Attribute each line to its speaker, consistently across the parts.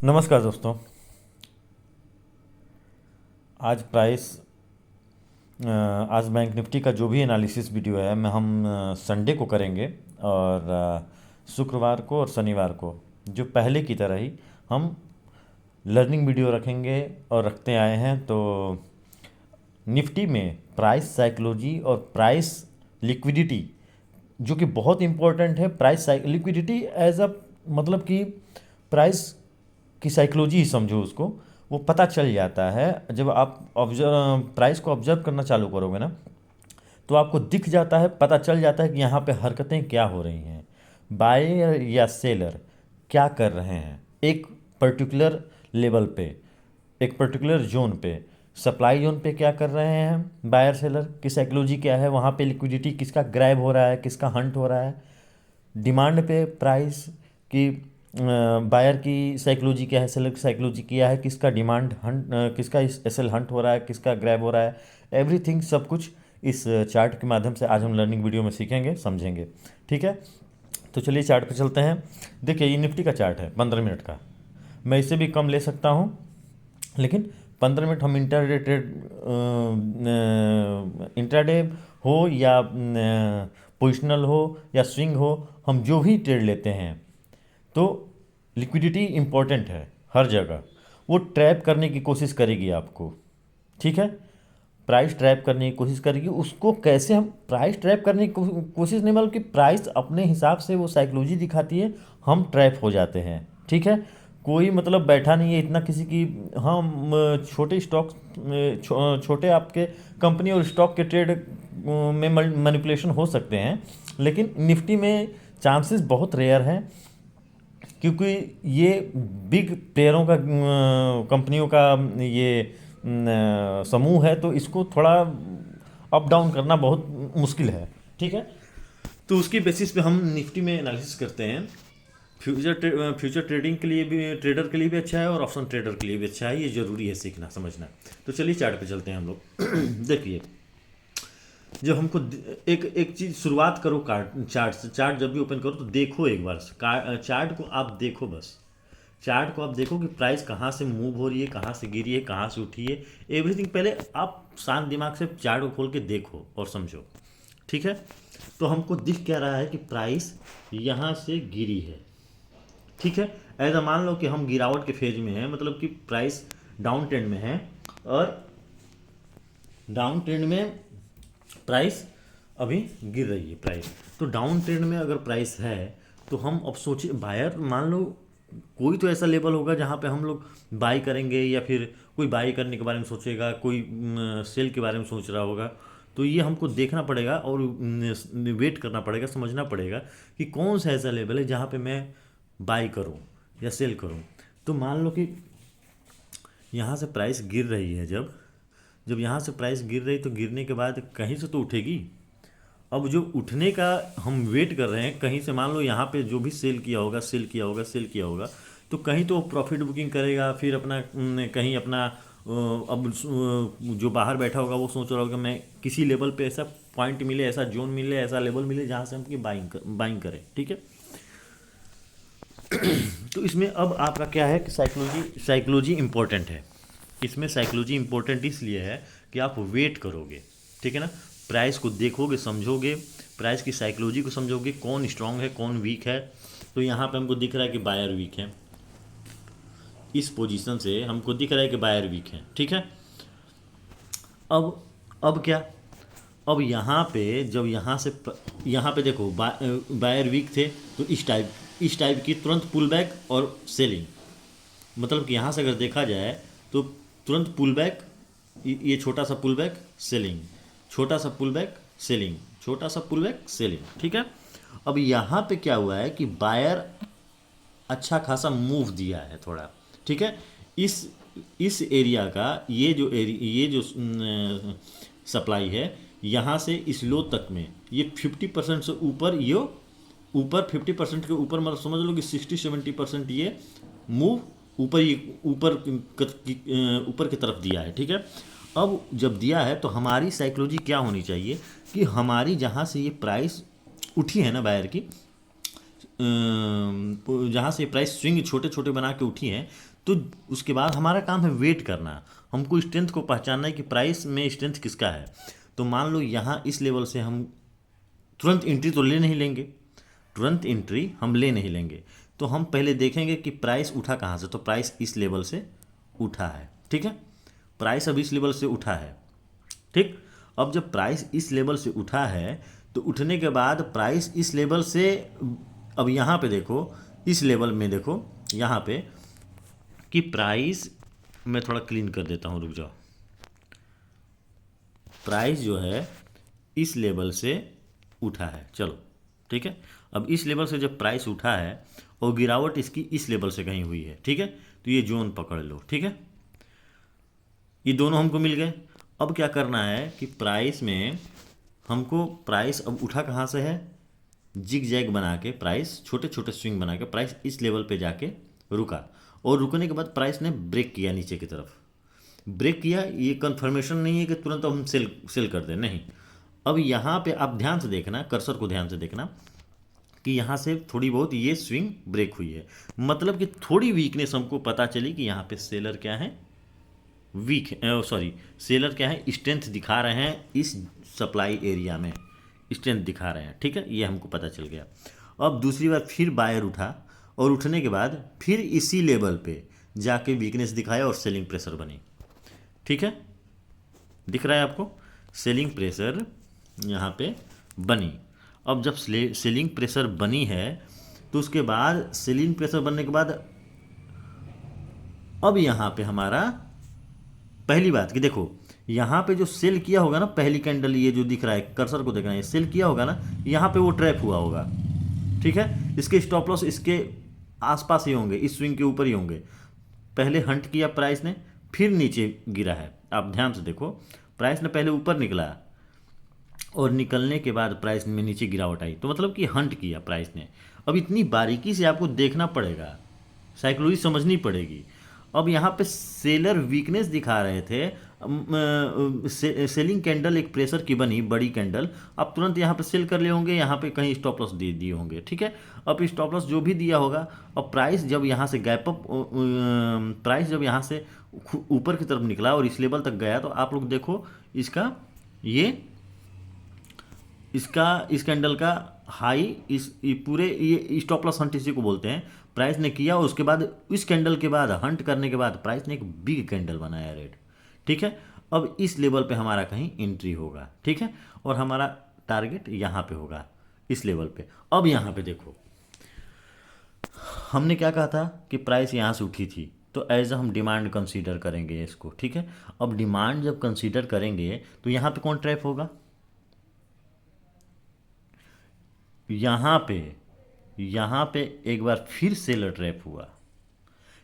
Speaker 1: नमस्कार दोस्तों। आज प्राइस आज बैंक निफ्टी का जो भी एनालिसिस वीडियो है मैं हम संडे को करेंगे और शुक्रवार को और शनिवार को जो पहले की तरह ही हम लर्निंग वीडियो रखेंगे और रखते आए हैं। तो निफ्टी में प्राइस साइकोलॉजी और प्राइस लिक्विडिटी जो कि बहुत इंपॉर्टेंट है। प्राइस लिक्विडिटी एज अ मतलब कि प्राइस की साइकोलॉजी ही समझो उसको, वो पता चल जाता है जब आप ऑब्जर्व प्राइस को ऑब्जर्व करना चालू करोगे ना, तो आपको दिख जाता है, पता चल जाता है कि यहाँ पे हरकतें क्या हो रही हैं, बायर या सेलर क्या कर रहे हैं एक पर्टिकुलर लेवल पे, एक पर्टिकुलर जोन पे, सप्लाई जोन पे क्या कर रहे हैं बायर सेलर की साइकोलॉजी क्या है, वहाँ पे लिक्विडिटी किसका ग्रैब हो रहा है, किसका हंट हो रहा है, डिमांड पे प्राइस की बायर की साइकोलॉजी क्या है, सेलर की साइकोलॉजी क्या है, किसका डिमांड हंट, किसका एसएल हंट हो रहा है, किसका ग्रैब हो रहा है, एवरीथिंग सब कुछ इस चार्ट के माध्यम से आज हम लर्निंग वीडियो में सीखेंगे, समझेंगे। ठीक है, तो चलिए चार्ट पे चलते हैं। देखिए ये निफ्टी का चार्ट है 15 मिनट का, मैं इससे भी कम ले सकता हूँ, लेकिन 15 मिनट हम इंटरडे ट्रेड, इंटरडे हो या पोजिशनल हो या स्विंग हो, हम जो भी ट्रेड लेते हैं तो लिक्विडिटी इम्पॉर्टेंट है हर जगह। वो ट्रैप करने की कोशिश करेगी आपको, ठीक है, प्राइस ट्रैप करने की कोशिश करेगी। उसको कैसे हम प्राइस ट्रैप करने की कोशिश नहीं, मतलब कि प्राइस अपने हिसाब से वो साइकोलॉजी दिखाती है, हम ट्रैप हो जाते हैं। ठीक है, कोई मतलब बैठा नहीं है इतना किसी की। हम छोटे स्टॉक, छोटे आपके कंपनी और स्टॉक के ट्रेड में मैनिपुलेशन हो सकते हैं, लेकिन निफ्टी में चांसेस बहुत रेयर हैं, क्योंकि ये बिग प्लेयरों का कंपनियों का ये समूह है, तो इसको थोड़ा अप डाउन करना बहुत मुश्किल है। ठीक है, तो उसकी बेसिस पे हम निफ्टी में एनालिसिस करते हैं। फ्यूचर ट्रेडिंग के लिए भी, ट्रेडर के लिए भी अच्छा है और ऑप्शन ट्रेडर के लिए भी अच्छा है, ये ज़रूरी है सीखना समझना। तो चलिए चार्ट पे चलते हैं हम लोग। देखिए जब हमको एक एक चीज़ शुरुआत करो, चार्ट से, चार्ट जब भी ओपन करो तो देखो एक बार चार्ट को आप देखो, बस चार्ट को आप देखो कि प्राइस कहाँ से मूव हो रही है, कहाँ से गिरी है, कहाँ से उठी है, एवरीथिंग पहले आप शांत दिमाग से चार्ट को खोल के देखो और समझो। ठीक है, तो हमको दिख क्या रहा है कि प्राइस यहाँ से गिरी है। ठीक है, ऐसा मान लो कि हम गिरावट के फेज में हैं, मतलब कि प्राइस डाउन ट्रेंड में है और डाउन ट्रेंड में प्राइस अभी गिर रही है। प्राइस तो डाउन ट्रेंड में अगर प्राइस है तो हम अब सोचिए, बायर मान लो कोई तो ऐसा लेवल होगा जहाँ पे हम लोग बाई करेंगे, या फिर कोई बाई करने के बारे में सोचेगा, कोई सेल के बारे में सोच रहा होगा। तो ये हमको देखना पड़ेगा और वेट करना पड़ेगा, समझना पड़ेगा कि कौन सा ऐसा लेवल है जहाँ पे मैं बाई करूँ या सेल करूँ। तो मान लो कि यहाँ से प्राइस गिर रही है, जब जब यहाँ से प्राइस गिर रही तो गिरने के बाद कहीं से तो उठेगी। अब जो उठने का हम वेट कर रहे हैं, कहीं से मान लो यहाँ पे जो भी सेल किया होगा, सेल किया होगा, सेल किया होगा, तो कहीं तो प्रॉफिट बुकिंग करेगा, फिर अपना कहीं अपना अब जो बाहर बैठा होगा वो सोच रहा होगा मैं किसी लेवल पे ऐसा पॉइंट मिले, ऐसा जोन मिले, ऐसा लेवल मिले जहाँ से हम की बाइंग करें। ठीक है, तो इसमें अब आपका क्या है कि साइकोलॉजी इंपॉर्टेंट है। इसमें साइकोलॉजी इंपॉर्टेंट इसलिए है कि आप वेट करोगे, ठीक है ना, प्राइस को देखोगे, समझोगे, प्राइस की साइकोलॉजी को समझोगे, कौन स्ट्रांग है कौन वीक है। तो यहाँ पे हमको दिख रहा है कि बायर वीक है, इस पोजीशन से हमको दिख रहा है कि बायर वीक है। ठीक है, अब क्या, अब यहाँ पे जब यहाँ पे देखो बायर वीक थे, तो इस टाइप की तुरंत पुल बैक और सेलिंग, मतलब कि यहाँ से अगर देखा जाए तो तुरंत पुल बैक, ये छोटा सा पुल बैक सेलिंग, छोटा सा पुल बैक सेलिंग, छोटा सा पुल बैक सेलिंग। ठीक है, अब यहाँ पे क्या हुआ है कि बायर अच्छा खासा मूव दिया है थोड़ा। ठीक है, इस एरिया का ये जो सप्लाई है, यहाँ से इस लो तक में ये 50% से ऊपर, ये ऊपर 50% के ऊपर, मतलब समझ लो कि 60-70% ये मूव ऊपर, ये ऊपर की तरफ दिया है। ठीक है, अब जब दिया है तो हमारी साइकोलॉजी क्या होनी चाहिए कि हमारी जहाँ से ये प्राइस उठी है ना बायर की, जहाँ से प्राइस स्विंग छोटे छोटे बना के उठी हैं, तो उसके बाद हमारा काम है वेट करना। हमको स्ट्रेंथ को पहचानना है कि प्राइस में स्ट्रेंथ किसका है। तो मान लो यहाँ इस लेवल से हम तुरंत एंट्री तो ले नहीं लेंगे, तुरंत एंट्री हम ले नहीं लेंगे। तो हम पहले देखेंगे कि प्राइस उठा कहाँ से। तो प्राइस इस लेवल से उठा है, ठीक है। प्राइस अब इस लेवल से उठा है, ठीक। अब जब प्राइस इस लेवल से उठा है, तो उठने के बाद प्राइस इस लेवल से, अब यहाँ पे देखो, इस लेवल में देखो यहाँ पे कि प्राइस, मैं थोड़ा क्लीन कर देता हूँ, रुक जाओ। प्राइस जो है इस लेवल से उठा है, चलो ठीक है। अब इस लेवल से जब प्राइस उठा है और गिरावट इसकी इस लेवल से कहीं हुई है, ठीक है, तो ये जोन पकड़ लो, ठीक है। ये दोनों हमको मिल गए। अब क्या करना है कि प्राइस में हमको, प्राइस अब उठा कहाँ से है, जिग जैग बना के, प्राइस छोटे छोटे स्विंग बना के प्राइस इस लेवल पे जाके रुका, और रुकने के बाद प्राइस ने ब्रेक किया नीचे की तरफ। ब्रेक किया, ये कंफर्मेशन नहीं है कि तुरंत हम सेल कर दें, नहीं। अब यहाँ पे आप ध्यान से देखना, कर्सर को ध्यान से देखना कि यहाँ से थोड़ी बहुत ये स्विंग ब्रेक हुई है, मतलब कि थोड़ी वीकनेस हमको पता चली कि यहाँ पे सेलर क्या है, वीक, सॉरी, सेलर क्या है, स्ट्रेंथ दिखा रहे हैं इस सप्लाई एरिया में, स्ट्रेंथ दिखा रहे हैं, ठीक है, ये हमको पता चल गया। अब दूसरी बार फिर बायर उठा, और उठने के बाद फिर इसी लेवल पे जाके वीकनेस दिखाया और सेलिंग प्रेशर बनी, ठीक है। दिख रहा है आपको, सेलिंग प्रेशर यहाँ पे बनी। अब जब सेलिंग प्रेशर बनी है, तो उसके बाद सेलिंग प्रेशर बनने के बाद अब यहाँ पे हमारा पहली बात कि देखो, यहाँ पे जो सेल किया होगा ना, पहली कैंडल ये जो दिख रहा है, कर्सर को देखना है, सेल किया होगा ना, यहाँ पे वो ट्रैप हुआ होगा, ठीक है। इसके स्टॉप लॉस इसके आसपास ही होंगे, इस स्विंग के ऊपर ही होंगे। पहले हंट किया प्राइस ने, फिर नीचे गिरा है। आप ध्यान से देखो, प्राइस ने पहले ऊपर निकला और निकलने के बाद प्राइस में नीचे गिरावट आई, तो मतलब कि हंट किया प्राइस ने। अब इतनी बारीकी से आपको देखना पड़ेगा, साइकोलॉजी समझनी पड़ेगी। अब यहाँ पे सेलर वीकनेस दिखा रहे थे, सेलिंग कैंडल एक प्रेशर की बनी बड़ी कैंडल, अब तुरंत यहाँ पे सेल कर लिए होंगे, यहाँ पे कहीं स्टॉप लॉस दे दिए होंगे, ठीक है। अब स्टॉप लॉस जो भी दिया होगा, अब प्राइस जब यहाँ से गैप अप, प्राइस जब यहाँ से ऊपर की तरफ निकला और इस लेवल तक गया, तो आप लोग देखो इसका, इस कैंडल का हाई, ये पूरे, ये स्टॉप लॉस हंट इसी को बोलते हैं। प्राइस ने किया और उसके बाद इस कैंडल के बाद हंट करने के बाद प्राइस ने एक बिग कैंडल बनाया रेड, ठीक है। अब इस लेवल पे हमारा कहीं एंट्री होगा, ठीक है, और हमारा टारगेट यहाँ पे होगा, इस लेवल पे। अब यहाँ पे देखो, हमने क्या कहा था कि प्राइस यहाँ से उठी थी, तो एज हम डिमांड कंसीडर करेंगे इसको, ठीक है। अब डिमांड जब कंसीडर करेंगे, तो यहाँ पे कौन ट्रैप होगा, यहाँ पे एक बार फिर सेलर ट्रैप हुआ।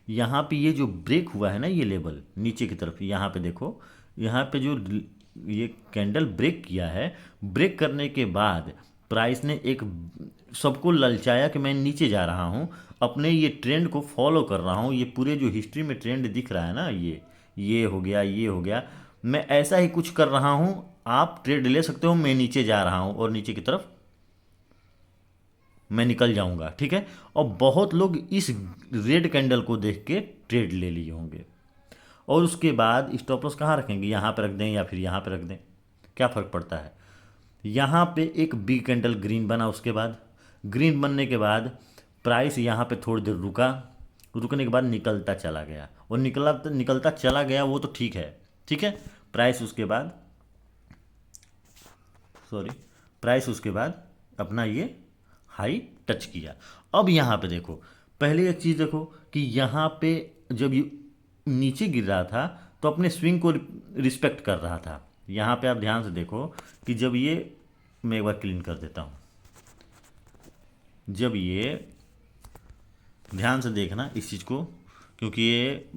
Speaker 1: यहाँ पे ये जो ब्रेक हुआ है ना, ये लेवल नीचे की तरफ, यहाँ पे देखो, यहाँ पे जो ये कैंडल ब्रेक किया है, ब्रेक करने के बाद प्राइस ने एक सबको ललचाया कि मैं नीचे जा रहा हूँ, अपने ये ट्रेंड को फॉलो कर रहा हूँ, ये पूरे जो हिस्ट्री में ट्रेंड दिख रहा है ना, ये हो गया, ये हो गया, मैं ऐसा ही कुछ कर रहा हूँ, आप ट्रेड ले सकते हो, मैं नीचे जा रहा हूँ और नीचे की तरफ मैं निकल जाऊंगा, ठीक है। और बहुत लोग इस रेड कैंडल को देख के ट्रेड ले लिए होंगे, और उसके बाद स्टॉप लॉस कहाँ रखेंगे, यहाँ पे रख दें या फिर यहाँ पे रख दें, क्या फ़र्क पड़ता है। यहाँ पे एक बिग कैंडल ग्रीन बना, उसके बाद ग्रीन बनने के बाद प्राइस यहाँ पे थोड़ी देर रुका, रुकने के बाद निकलता चला गया, और निकलता चला गया, वो तो ठीक है, ठीक है। प्राइस उसके बाद, सॉरी, प्राइस उसके बाद अपना ये हाई टच किया। अब यहाँ पे देखो, पहले एक चीज़ देखो कि यहाँ पे जब ये नीचे गिर रहा था, तो अपने स्विंग को रिस्पेक्ट कर रहा था। यहाँ पे आप ध्यान से देखो कि जब ये, मैं एक बार क्लीन कर देता हूँ, जब ये, ध्यान से देखना इस चीज़ को, क्योंकि ये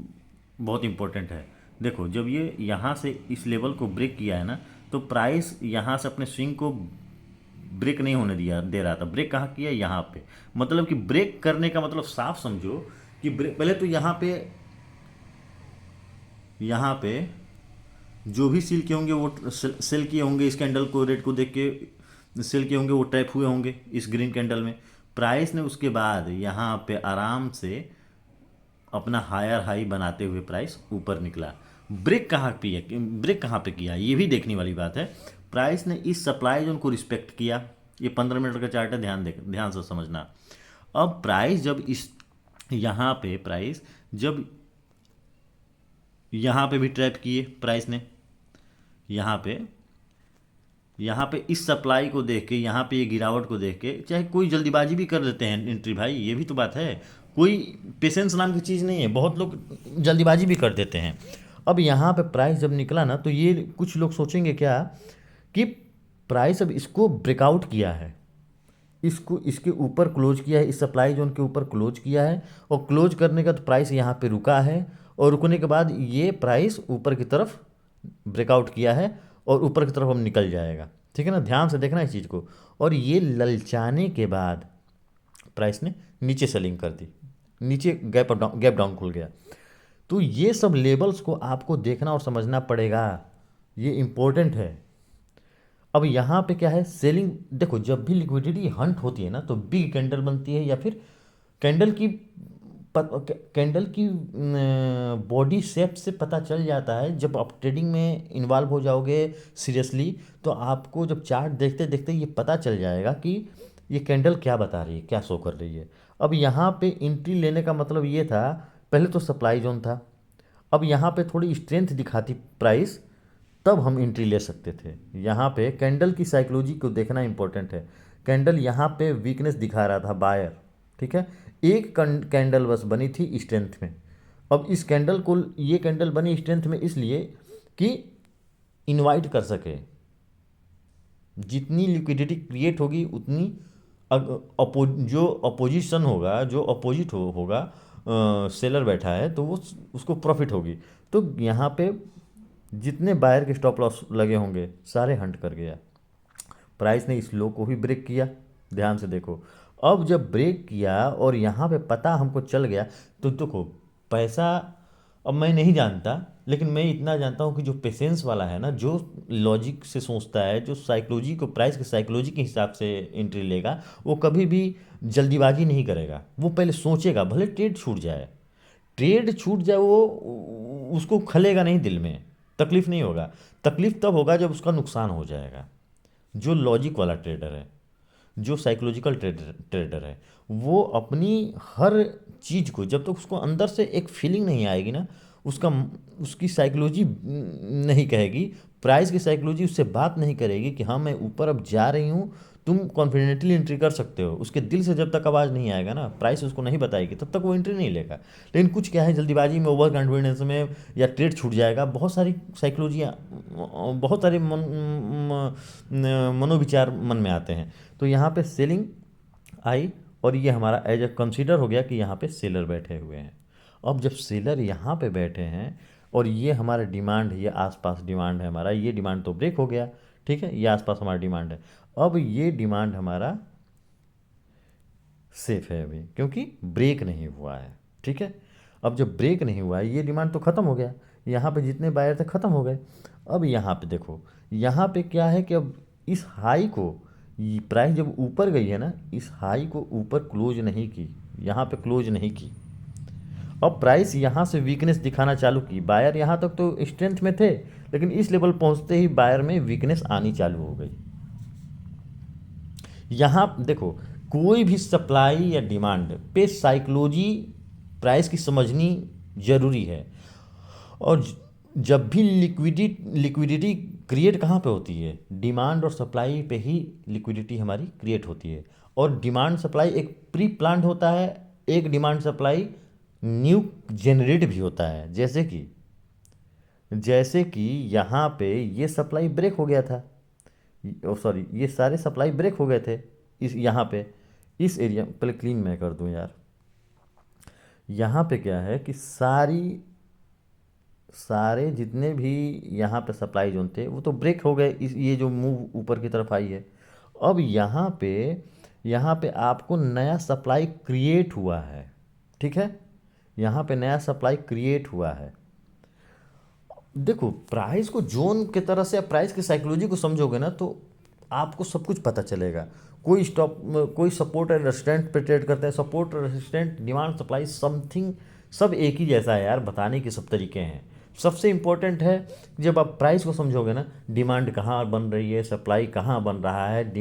Speaker 1: बहुत इंपॉर्टेंट है। देखो, जब ये यहाँ से इस लेवल को ब्रेक किया है ना, तो प्राइस यहाँ से अपने स्विंग को ब्रेक नहीं होने दे रहा था। ब्रेक कहाँ किया, यहाँ पे, मतलब कि ब्रेक करने का मतलब साफ समझो कि ब्रेक, पहले तो यहाँ पे जो भी सील किए होंगे, वो सेल किए होंगे, इस कैंडल को, रेड को देख के सेल किए होंगे, वो ट्रैप हुए होंगे इस ग्रीन कैंडल में। प्राइस ने उसके बाद यहाँ पे आराम से अपना हायर हाई बनाते हुए प्राइस ऊपर निकला। ब्रेक कहाँ पे किया, ये भी देखने वाली बात है। प्राइस ने इस सप्लाई जोन को रिस्पेक्ट किया। ये 15 मिनट का चार्ट है, ध्यान से समझना। अब प्राइस जब इस यहाँ पे प्राइस जब यहाँ पे भी ट्रैप किए प्राइस ने, यहाँ पे इस सप्लाई को देख के, यहाँ पे ये गिरावट को देख के, चाहे कोई जल्दीबाजी भी कर लेते हैं एंट्री भाई, ये भी तो बात है। कोई पेशेंस नाम की चीज़ नहीं है, बहुत लोग जल्दीबाजी भी कर देते हैं। अब यहाँ पे प्राइस जब निकला ना, तो ये कुछ लोग सोचेंगे क्या कि प्राइस अब इसको ब्रेकआउट किया है, इसको इसके ऊपर क्लोज किया है, इस सप्लाई जोन के ऊपर क्लोज किया है, और क्लोज करने का तो प्राइस यहाँ पे रुका है, और रुकने के बाद ये प्राइस ऊपर की तरफ ब्रेकआउट किया है और ऊपर की तरफ हम निकल जाएगा। ठीक है ना, ध्यान से देखना इस चीज़ को। और ये ललचाने के बाद प्राइस ने नीचे सेलिंग कर दी, नीचे गैप डाउन खुल गया। तो ये सब लेवल्स को आपको देखना और समझना पड़ेगा, ये इम्पोर्टेंट है। अब यहाँ पे क्या है, सेलिंग। देखो, जब भी लिक्विडिटी हंट होती है ना, तो बिग कैंडल बनती है, या फिर कैंडल की कैंडल की बॉडी शेप से पता चल जाता है। जब आप ट्रेडिंग में इन्वॉल्व हो जाओगे सीरियसली, तो आपको जब चार्ट देखते देखते ये पता चल जाएगा कि ये कैंडल क्या बता रही है, क्या शो कर रही है। अब यहाँ पे एंट्री लेने का मतलब ये था, पहले तो सप्लाई जोन था, अब यहाँ पे थोड़ी स्ट्रेंथ दिखाती प्राइस, तब हम एंट्री ले सकते थे। यहाँ पे कैंडल की साइकोलॉजी को देखना इंपॉर्टेंट है। कैंडल यहाँ पे वीकनेस दिखा रहा था बायर, ठीक है, एक कैंडल बस बनी थी स्ट्रेंथ में। अब इस कैंडल को, ये कैंडल बनी स्ट्रेंथ में इसलिए कि इनवाइट कर सके, जितनी लिक्विडिटी क्रिएट होगी उतनी जो अपोजिशन होगा, जो अपोजिट होगा, सेलर बैठा है तो वो उसको प्रॉफिट होगी। तो यहाँ पे जितने बायर के स्टॉप लॉस लगे होंगे सारे हंट कर गया। प्राइस ने इस लो को भी ब्रेक किया, ध्यान से देखो। अब जब ब्रेक किया और यहाँ पे पता हमको चल गया, तो देखो पैसा, अब मैं नहीं जानता, लेकिन मैं इतना जानता हूँ कि जो पेशेंस वाला है ना, जो लॉजिक से सोचता है, जो साइकोलॉजी को, प्राइस की साइकोलॉजी के हिसाब से एंट्री लेगा, वो कभी भी जल्दीबाजी नहीं करेगा। वो पहले सोचेगा, भले ट्रेड छूट जाए, वो उसको खलेगा नहीं, दिल में तकलीफ नहीं होगा। तकलीफ तब होगा जब उसका नुकसान हो जाएगा। जो लॉजिक वाला ट्रेडर है, जो साइकोलॉजिकल ट्रेडर है, वो अपनी हर चीज़ को, जब तक उसको अंदर से एक फीलिंग नहीं आएगी ना, उसका उसकी साइकोलॉजी नहीं कहेगी, प्राइस की साइकोलॉजी उससे बात नहीं करेगी कि हाँ मैं ऊपर अब जा रही हूँ, तुम कॉन्फिडेंटली एंट्री कर सकते हो। उसके दिल से जब तक आवाज़ नहीं आएगा ना, प्राइस उसको नहीं बताएगी, तब तक वो एंट्री नहीं लेगा। लेकिन कुछ क्या है, जल्दीबाजी में, ओवर कॉन्फिडेंस में, या ट्रेड छूट जाएगा, बहुत सारी साइकोलॉजियाँ, बहुत सारे मनोविचार मन में आते हैं। तो यहाँ पे सेलिंग आई, और ये हमारा एज ए कंसीडर हो गया कि यहाँ पे सेलर बैठे हुए हैं। अब जब सेलर यहाँ पे बैठे हैं, और ये हमारा डिमांड, ये आसपास डिमांड है हमारा, ये डिमांड तो ब्रेक हो गया, ठीक है, ये आसपास हमारा डिमांड है। अब ये डिमांड हमारा सेफ है अभी, क्योंकि ब्रेक नहीं हुआ है, ठीक है। अब जब ब्रेक नहीं हुआ है, ये डिमांड तो ख़त्म हो गया, यहाँ पे जितने बायर थे ख़त्म हो गए। अब यहाँ पे देखो, यहाँ पे क्या है कि अब इस हाई को, प्राइस जब ऊपर गई है ना, इस हाई को ऊपर क्लोज नहीं की, यहाँ पे क्लोज नहीं की। अब प्राइस यहाँ से वीकनेस दिखाना चालू की, बायर यहाँ तक तो स्ट्रेंथ में थे, लेकिन इस लेवल पहुँचते ही बायर में वीकनेस आनी चालू हो गई। यहाँ देखो, कोई भी सप्लाई या डिमांड पे साइकोलॉजी प्राइस की समझनी ज़रूरी है। और जब भी लिक्विडिटी क्रिएट कहाँ पे होती है, डिमांड और सप्लाई पे ही लिक्विडिटी हमारी क्रिएट होती है। और डिमांड सप्लाई एक प्री प्लान्ड होता है, एक डिमांड सप्लाई न्यू जेनरेट भी होता है। जैसे कि यहाँ पे ये सप्लाई ब्रेक हो गया था, सॉरी, ये सारे सप्लाई ब्रेक हो गए थे इस यहाँ पे, इस एरिया, पहले क्लीन मैं कर दूं यार। यहाँ पे क्या है कि सारे जितने भी यहाँ पे सप्लाई जोन थे वो तो ब्रेक हो गए, इस ये जो मूव ऊपर की तरफ आई है। अब यहाँ पे आपको नया सप्लाई क्रिएट हुआ है, ठीक है, यहाँ पे नया सप्लाई क्रिएट हुआ है। देखो, प्राइस को जोन के तरह से, प्राइस की साइकोलॉजी को समझोगे ना, तो आपको सब कुछ पता चलेगा। कोई सपोर्ट एंड रेजिस्टेंट पे ट्रेड करते हैं। Support resistant demand supply something सब एक ही जैसा है यार, बताने के सब तरीके हैं। सबसे इम्पोर्टेंट है जब आप प्राइस को समझोगे ना, डिमांड कहाँ बन रही है, सप्लाई कहाँ बन रहा है,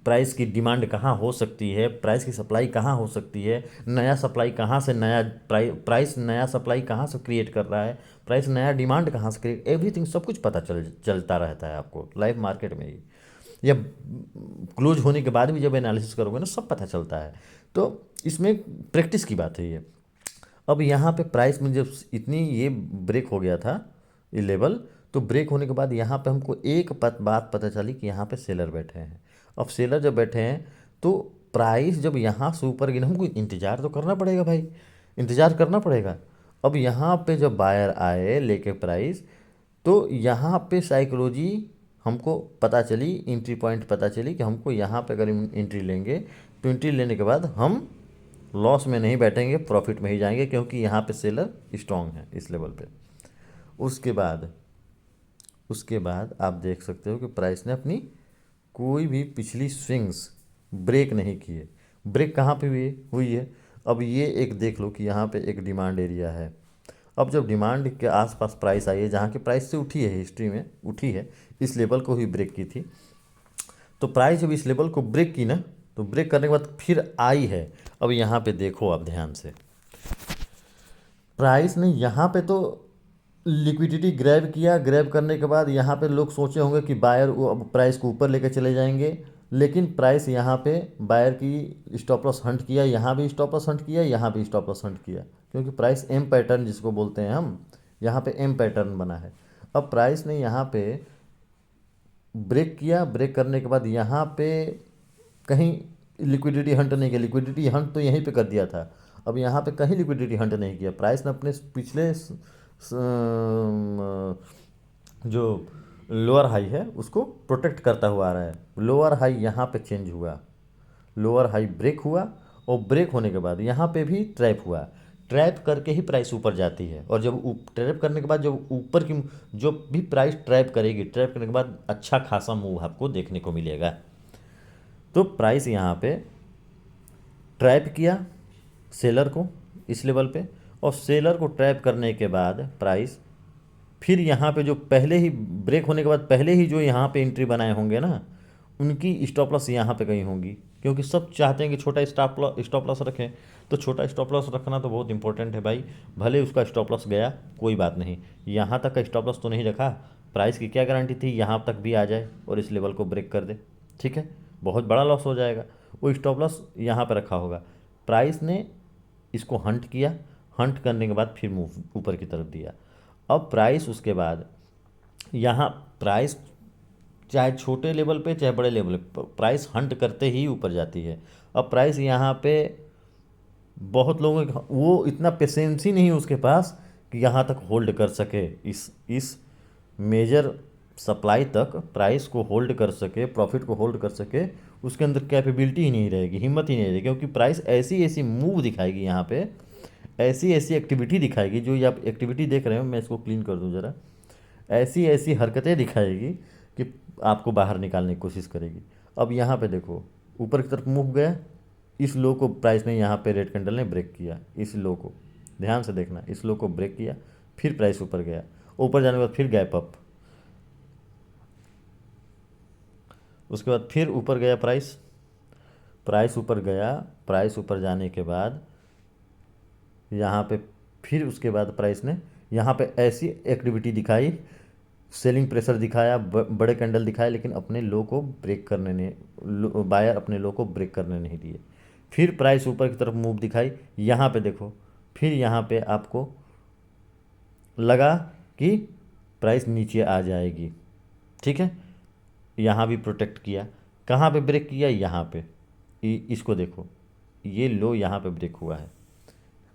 Speaker 1: प्राइस की डिमांड कहाँ हो सकती है, प्राइस की सप्लाई कहाँ हो सकती है, नया सप्लाई कहाँ से नया प्राइस नया सप्लाई कहाँ से क्रिएट कर रहा है, प्राइस नया डिमांड कहाँ से क्रिएट, एवरीथिंग सब कुछ पता चलता रहता है आपको लाइव मार्केट में ही, या क्लोज होने के बाद भी जब एनालिसिस करोगे ना सब पता चलता है। तो इसमें प्रैक्टिस की बात है ये। अब यहाँ पे प्राइस में जब इतनी ये ब्रेक हो गया था ये लेवल, तो ब्रेक होने के बाद यहाँ पे हमको एक बात पता चली कि यहाँ पे सेलर बैठे हैं। अब सेलर जब बैठे हैं तो प्राइस जब यहाँ से ऊपर गिरा, हमको इंतज़ार तो करना पड़ेगा भाई, इंतज़ार करना पड़ेगा। अब यहाँ पे जब बायर आए लेके प्राइस, तो यहाँ पे साइकोलॉजी हमको पता चली, एंट्री पॉइंट पता चली कि हमको यहाँ पे अगर एंट्री लेंगे तो एंट्री लेने के बाद हम लॉस में नहीं बैठेंगे, प्रॉफिट में ही जाएंगे, क्योंकि यहाँ पे सेलर स्ट्रांग है इस लेवल पे। उसके बाद आप देख सकते हो कि प्राइस ने अपनी कोई भी पिछली स्विंग्स ब्रेक नहीं किए। ब्रेक कहाँ पे हुई है? अब ये एक देख लो कि यहाँ पे एक डिमांड एरिया है। अब जब डिमांड के आसपास प्राइस आई है, जहाँ की प्राइस से उठी है, हिस्ट्री में उठी है, इस लेवल को ही ब्रेक की थी। तो प्राइस जब इस लेवल को ब्रेक की ना, तो ब्रेक करने के बाद फिर आई है। अब यहाँ पे देखो आप ध्यान से, प्राइस ने यहाँ पे तो लिक्विडिटी ग्रैब किया, ग्रैब करने के बाद यहाँ पे लोग सोचे होंगे कि बायर अब प्राइस को ऊपर लेकर चले जाएंगे, लेकिन प्राइस यहाँ पे बायर की स्टॉप लॉस हंट किया, यहाँ भी स्टॉप लॉस हंट किया, यहाँ भी स्टॉप लॉस हंट किया, क्योंकि प्राइस एम पैटर्न जिसको बोलते हैं हम, यहाँ पे एम पैटर्न बना है। अब प्राइस ने यहाँ पे ब्रेक किया, ब्रेक करने के बाद यहाँ पे कहीं लिक्विडिटी हंट नहीं किया, लिक्विडिटी हंट तो यहीं पे कर दिया था। अब यहाँ पे कहीं लिक्विडिटी हंट नहीं किया, प्राइस ने अपने पिछले जो लोअर हाई है उसको प्रोटेक्ट करता हुआ आ रहा है। लोअर हाई यहाँ पे चेंज हुआ, लोअर हाई ब्रेक हुआ, और ब्रेक होने के बाद यहाँ पे भी ट्रैप हुआ, ट्रैप करके ही प्राइस ऊपर जाती है। और जब ट्रैप करने के बाद जब ऊपर की जो भी प्राइस ट्रैप करेगी, ट्रैप करने के बाद अच्छा खासा मूव आपको देखने को मिलेगा। तो प्राइस यहाँ पे ट्रैप किया सेलर को इस लेवल पे, और सेलर को ट्रैप करने के बाद प्राइस फिर यहाँ पे जो पहले ही ब्रेक होने के बाद पहले ही जो यहाँ पे एंट्री बनाए होंगे ना, उनकी स्टॉप लॉस यहाँ पे कहीं होंगी, क्योंकि सब चाहते हैं कि छोटा स्टॉप लॉस रखें। तो छोटा स्टॉप लॉस रखना तो बहुत इंपॉर्टेंट है भाई, भले उसका स्टॉप लॉस गया कोई बात नहीं, यहाँ तक का स्टॉप लॉस तो नहीं रखा। प्राइस की क्या गारंटी थी यहाँ तक भी आ जाए और इस लेवल को ब्रेक कर दे, ठीक है, बहुत बड़ा लॉस हो जाएगा। वो स्टॉप लॉस यहाँ पर रखा होगा, प्राइस ने इसको हंट किया, हंट करने के बाद फिर मूव ऊपर की तरफ दिया। अब प्राइस उसके बाद यहाँ प्राइस चाहे छोटे लेवल पे चाहे बड़े लेवल पे प्राइस हंट करते ही ऊपर जाती है। अब प्राइस यहाँ पे बहुत लोगों का वो इतना पेशेंस ही नहीं उसके पास कि यहाँ तक होल्ड कर सके, इस मेजर सप्लाई तक प्राइस को होल्ड कर सके, प्रॉफिट को होल्ड कर सके, उसके अंदर कैपेबिलिटी ही नहीं रहेगी, हिम्मत ही नहीं रहेगी, क्योंकि प्राइस ऐसी ऐसी मूव दिखाएगी यहाँ पे, ऐसी ऐसी एक्टिविटी दिखाएगी। जो ये आप एक्टिविटी देख रहे हो, मैं इसको क्लीन कर दूँ ज़रा, ऐसी ऐसी हरकतें दिखाएगी कि आपको बाहर निकालने की कोशिश करेगी। अब यहाँ पे देखो ऊपर की तरफ मूव गया, इस लो को प्राइस ने यहाँ पे रेड कैंडल ने ब्रेक किया, इस लो को ध्यान से देखना, इस लो को ब्रेक किया, फिर प्राइस ऊपर गया, ऊपर जाने के बाद फिर गैप अप, उसके बाद फिर ऊपर गया प्राइस ऊपर गया, प्राइस ऊपर जाने के बाद यहाँ पे फिर उसके बाद प्राइस ने यहाँ पे ऐसी एक्टिविटी दिखाई, सेलिंग प्रेशर दिखाया, बड़े कैंडल दिखाए, लेकिन अपने लो को ब्रेक करने नहीं, बायर अपने लो को ब्रेक करने नहीं दिए। फिर प्राइस ऊपर की तरफ मूव दिखाई, यहाँ पे देखो फिर यहाँ पे आपको लगा कि प्राइस नीचे आ जाएगी, ठीक है, यहाँ भी प्रोटेक्ट किया, कहाँ पे ब्रेक किया, यहाँ पे, इसको देखो ये लो यहाँ पे ब्रेक हुआ है।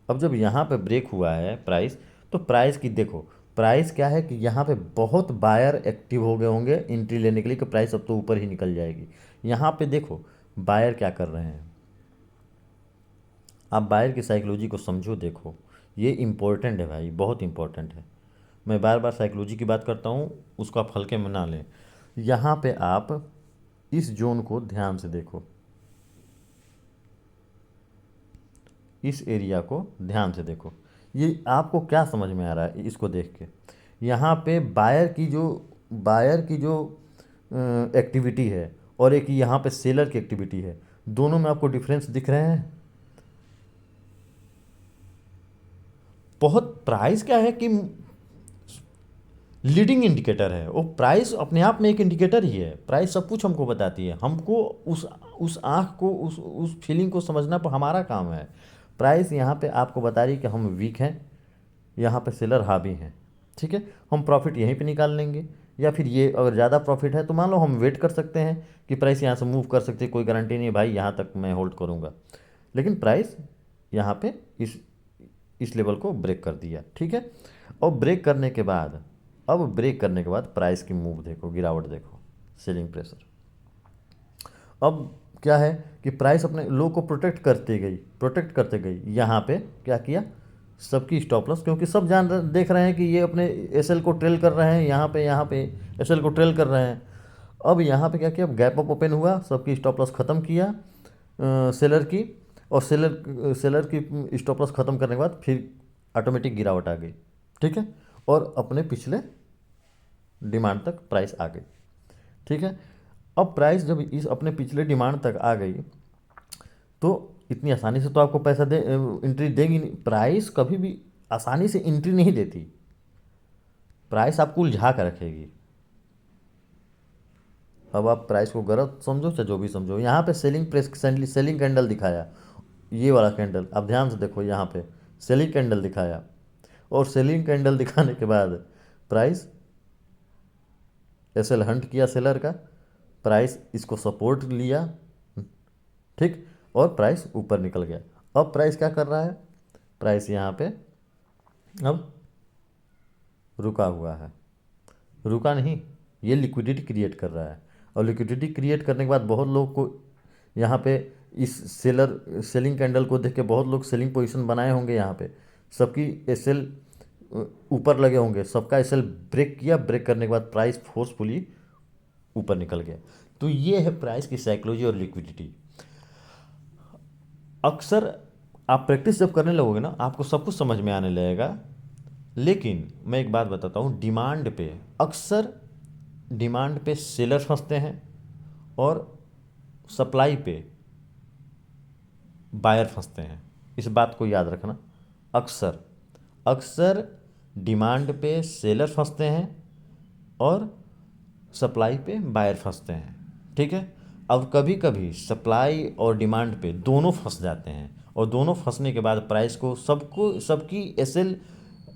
Speaker 1: अब जब यहाँ पे ब्रेक हुआ है प्राइस, तो प्राइस की देखो, प्राइस क्या है कि यहाँ पे बहुत बायर एक्टिव हो गए होंगे एंट्री लेने के लिए कि प्राइस अब तो ऊपर ही निकल जाएगी। यहाँ पे देखो बायर क्या कर रहे हैं, आप बायर की साइकोलॉजी को समझो, देखो ये इम्पोर्टेंट है भाई, बहुत इम्पोर्टेंट है। मैं बार बार साइकोलॉजी की बात करता हूँ, उसको आप हल्के में ना लें। यहाँ पे आप इस जोन को ध्यान से देखो, इस एरिया को ध्यान से देखो। ये आपको क्या समझ में आ रहा है इसको देख के? यहाँ पे बायर की जो एक्टिविटी है और एक यहाँ पे सेलर की एक्टिविटी है, दोनों में आपको डिफरेंस दिख रहे हैं? बहुत प्राइस क्या है कि लीडिंग इंडिकेटर है, वो प्राइस अपने आप में एक इंडिकेटर ही है। प्राइस सब कुछ हमको बताती है, हमको उस आँख को उस फीलिंग को समझना पर हमारा काम है। प्राइस यहाँ पे आपको बता रही है कि हम वीक हैं, यहाँ पे सेलर हावी हैं, ठीक है। हम प्रॉफिट यहीं पे निकाल लेंगे, या फिर ये अगर ज़्यादा प्रॉफिट है तो मान लो हम वेट कर सकते हैं कि प्राइस यहाँ से मूव कर सकते हैं, कोई गारंटी नहीं है भाई यहाँ तक मैं होल्ड करूँगा, लेकिन प्राइस यहाँ पे इस लेवल को ब्रेक कर दिया, ठीक है। और ब्रेक करने के बाद, अब ब्रेक करने के बाद प्राइस की मूव देखो, गिरावट देखो, सेलिंग प्रेशर। अब क्या है कि प्राइस अपने लो को प्रोटेक्ट करते गई। यहाँ पे क्या किया, सबकी स्टॉप लॉस, क्योंकि सब देख रहे हैं कि ये अपने एसएल को ट्रेल कर रहे हैं, यहाँ पे एसएल को ट्रेल कर रहे हैं। अब यहाँ पे क्या किया, गैप अप ओपन हुआ, सबकी स्टॉप लॉस ख़त्म किया सेलर की, और सेलर की स्टॉप लॉस ख़त्म करने के बाद फिर ऑटोमेटिक गिरावट आ गई, ठीक है, और अपने पिछले डिमांड तक प्राइस आ गई, ठीक है। अब प्राइस जब इस अपने पिछले डिमांड तक आ गई तो इतनी आसानी से तो आपको पैसा एंट्री देगी नहीं। प्राइस कभी भी आसानी से एंट्री नहीं देती, प्राइस आपको उलझा कर रखेगी। अब आप प्राइस को गलत समझो चाहे जो भी समझो, यहाँ पे सेलिंग कैंडल दिखाया, ये वाला कैंडल आप ध्यान से देखो, यहाँ पे सेलिंग कैंडल दिखाया, और सेलिंग कैंडल दिखाने के बाद प्राइस एसएल हंट किया सेलर का, प्राइस इसको सपोर्ट लिया, ठीक, और प्राइस ऊपर निकल गया। अब प्राइस क्या कर रहा है, प्राइस यहाँ पे अब रुका हुआ है, रुका नहीं, ये लिक्विडिटी क्रिएट कर रहा है, और लिक्विडिटी क्रिएट करने के बाद बहुत लोग को यहाँ पे इस सेलिंग कैंडल को देख के बहुत लोग सेलिंग पोजीशन बनाए होंगे। यहाँ पे सबकी एसएल ऊपर लगे होंगे, सबका एसएल ब्रेक किया, ब्रेक करने के बाद प्राइस फोर्सफुली ऊपर निकल गया। तो ये है प्राइस की साइकोलॉजी और लिक्विडिटी। अक्सर आप प्रैक्टिस जब करने लगोगे ना, आपको सब कुछ समझ में आने लगेगा। लेकिन मैं एक बात बताता हूँ, डिमांड पे सेलर फंसते हैं और सप्लाई पे बायर फंसते हैं। इस बात को याद रखना, अक्सर डिमांड पे सेलर फंसते हैं और सप्लाई पे बायर फंसते हैं, ठीक है। अब कभी कभी सप्लाई और डिमांड पे दोनों फंस जाते हैं, और दोनों फंसने के बाद प्राइस को सबकी एसएल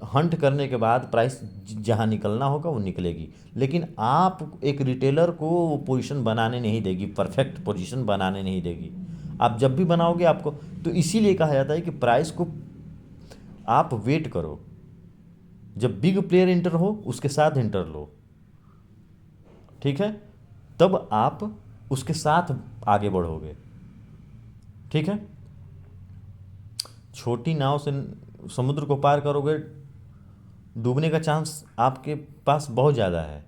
Speaker 1: हंट करने के बाद प्राइस जहाँ निकलना होगा वो निकलेगी। लेकिन आप एक रिटेलर को वो पोजीशन बनाने नहीं देगी, परफेक्ट पोजीशन बनाने नहीं देगी। आप जब भी बनाओगे आपको, तो इसीलिए कहा जाता है कि प्राइस को आप वेट करो, जब बिग प्लेयर इंटर हो उसके साथ इंटर लो, ठीक है, तब आप उसके साथ आगे बढ़ोगे, ठीक है। छोटी नाव से समुद्र को पार करोगे, डूबने का चांस आपके पास बहुत ज़्यादा है।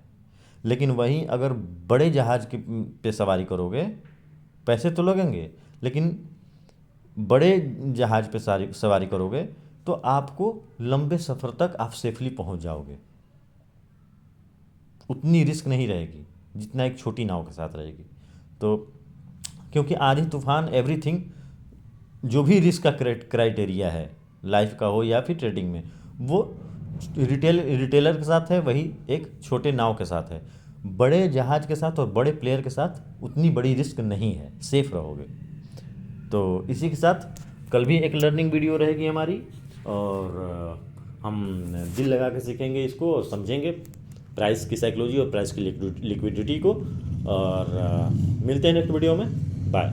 Speaker 1: लेकिन वहीं अगर बड़े जहाज के पे सवारी करोगे, पैसे तो लगेंगे, लेकिन बड़े जहाज पे सवारी करोगे तो आपको लंबे सफ़र तक आप सेफली पहुंच जाओगे। उतनी रिस्क नहीं रहेगी जितना एक छोटी नाव के साथ रहेगी। तो क्योंकि आंधी तूफान एवरीथिंग, जो भी रिस्क का क्राइटेरिया है लाइफ का हो या फिर ट्रेडिंग में, वो रिटेलर के साथ है, वही एक छोटे नाव के साथ है। बड़े जहाज के साथ और बड़े प्लेयर के साथ उतनी बड़ी रिस्क नहीं है, सेफ रहोगे। तो इसी के साथ कल भी एक लर्निंग वीडियो रहेगी हमारी, और हम दिल लगा के सीखेंगे इसको और समझेंगे प्राइस की साइकोलॉजी और प्राइस की लिक्विडिटी को। और मिलते हैं नेक्स्ट वीडियो में, बाय।